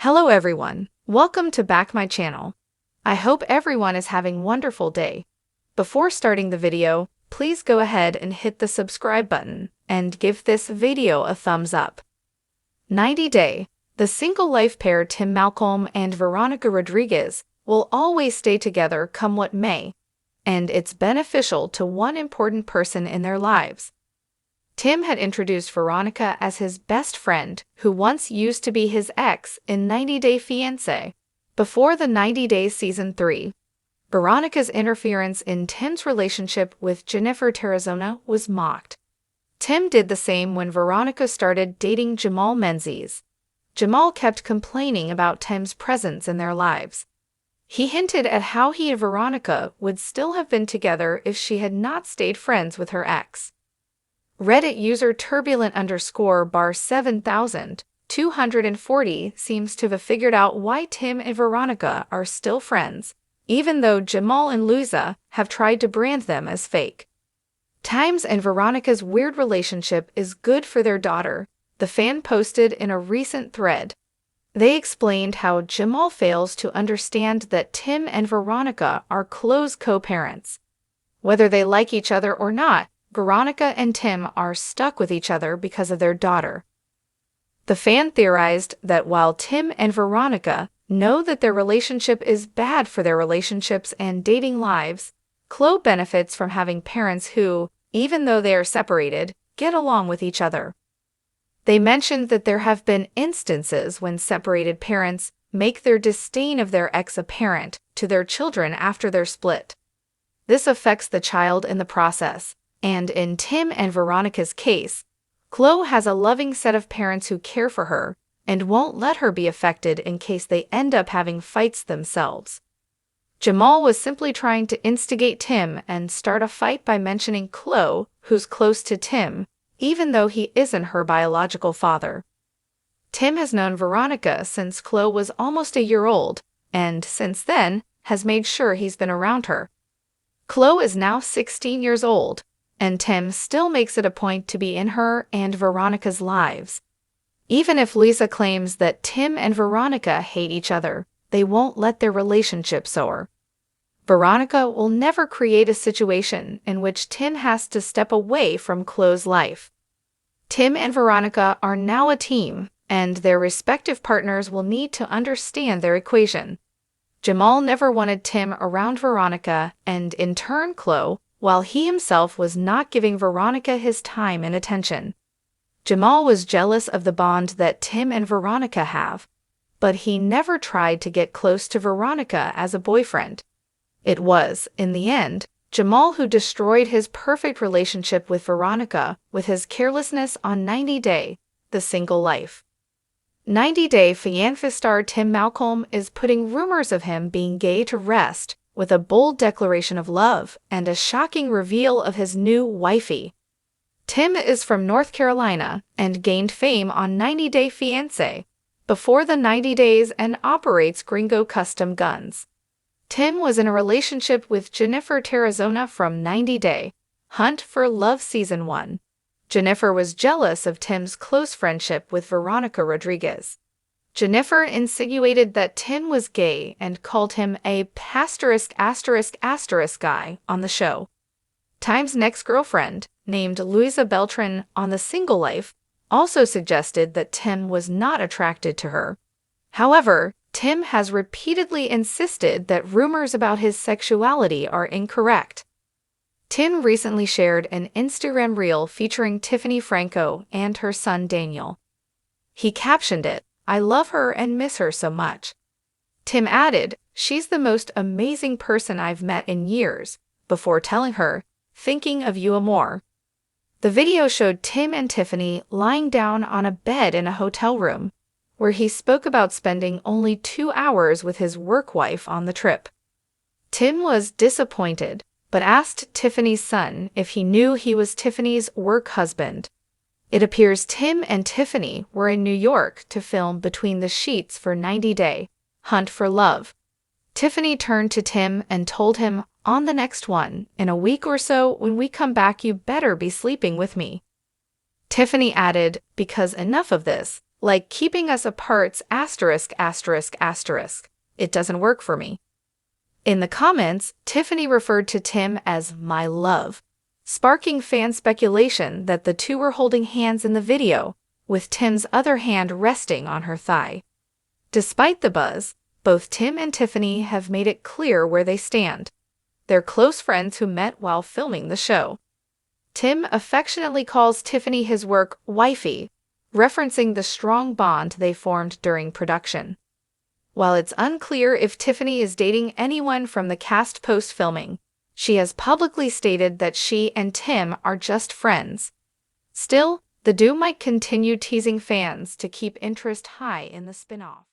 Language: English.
Hello everyone, welcome to back my channel. I hope everyone is having a wonderful day. Before starting the video, please go ahead and hit the subscribe button and give this video a thumbs up. 90 Day. The single life pair Tim Malcolm and Veronica Rodriguez will always stay together come what may, and it's beneficial to one important person in their lives. Tim had introduced Veronica as his best friend, who once used to be his ex in 90 Day Fiancé. Before the 90 Days Season 3, Veronica's interference in Tim's relationship with Jennifer Terrazona was mocked. Tim did the same when Veronica started dating Jamal Menzies. Jamal kept complaining about Tim's presence in their lives. He hinted at how he and Veronica would still have been together if she had not stayed friends with her ex. Reddit user turbulent_7240 seems to have figured out why Tim and Veronica are still friends, even though Jamal and Luisa have tried to brand them as fake. Tim's and Veronica's weird relationship is good for their daughter, the fan posted in a recent thread. They explained how Jamal fails to understand that Tim and Veronica are close co-parents. Whether they like each other or not, Veronica and Tim are stuck with each other because of their daughter. The fan theorized that while Tim and Veronica know that their relationship is bad for their relationships and dating lives, Chloe benefits from having parents who, even though they are separated, get along with each other. They mentioned that there have been instances when separated parents make their disdain of their ex apparent to their children after their split. This affects the child in the process. And in Tim and Veronica's case, Chloe has a loving set of parents who care for her and won't let her be affected in case they end up having fights themselves. Jamal was simply trying to instigate Tim and start a fight by mentioning Chloe, who's close to Tim, even though he isn't her biological father. Tim has known Veronica since Chloe was almost a year old, and since then has made sure he's been around her. Chloe is now 16 years old, and Tim still makes it a point to be in her and Veronica's lives. Even if Lisa claims that Tim and Veronica hate each other, they won't let their relationship soar. Veronica will never create a situation in which Tim has to step away from Chloe's life. Tim and Veronica are now a team, and their respective partners will need to understand their equation. Jamal never wanted Tim around Veronica and, in turn, Chloe, while he himself was not giving Veronica his time and attention. Jamal was jealous of the bond that Tim and Veronica have, but he never tried to get close to Veronica as a boyfriend. It was, in the end, Jamal who destroyed his perfect relationship with Veronica with his carelessness on 90 Day, the single life. 90 Day Fiancé star Tim Malcolm is putting rumors of him being gay to rest, with a bold declaration of love and a shocking reveal of his new wifey. Tim is from North Carolina and gained fame on 90 Day Fiancé before the 90 days and operates Gringo Custom Guns. Tim was in a relationship with Jennifer Terrazona from 90 Day Hunt for Love Season 1. Jennifer was jealous of Tim's close friendship with Veronica Rodriguez. Jennifer insinuated that Tim was gay and called him a **** guy on the show. Tim's next girlfriend, named Luisa Beltran on The Single Life, also suggested that Tim was not attracted to her. However, Tim has repeatedly insisted that rumors about his sexuality are incorrect. Tim recently shared an Instagram reel featuring Tiffany Franco and her son Daniel. He captioned it, "I love her and miss her so much." Tim added, "She's the most amazing person I've met in years," before telling her, "Thinking of you more." The video showed Tim and Tiffany lying down on a bed in a hotel room, where he spoke about spending only 2 hours with his work wife on the trip. Tim was disappointed, but asked Tiffany's son if he knew he was Tiffany's work husband. It appears Tim and Tiffany were in New York to film Between the Sheets for 90 Day Hunt for Love. Tiffany turned to Tim and told him, "On the next one, in a week or so when we come back you better be sleeping with me." Tiffany added, "Because enough of this, Like keeping us apart, asterisk, asterisk, asterisk. It doesn't work for me. In the comments, Tiffany referred to Tim as my love, sparking fan speculation that the two were holding hands in the video, with Tim's other hand resting on her thigh. Despite the buzz, both Tim and Tiffany have made it clear where they stand. They're close friends who met while filming the show. Tim affectionately calls Tiffany his work wifey, referencing the strong bond they formed during production. While it's unclear if Tiffany is dating anyone from the cast post-filming, she has publicly stated that she and Tim are just friends. Still, the duo might continue teasing fans to keep interest high in the spin-off.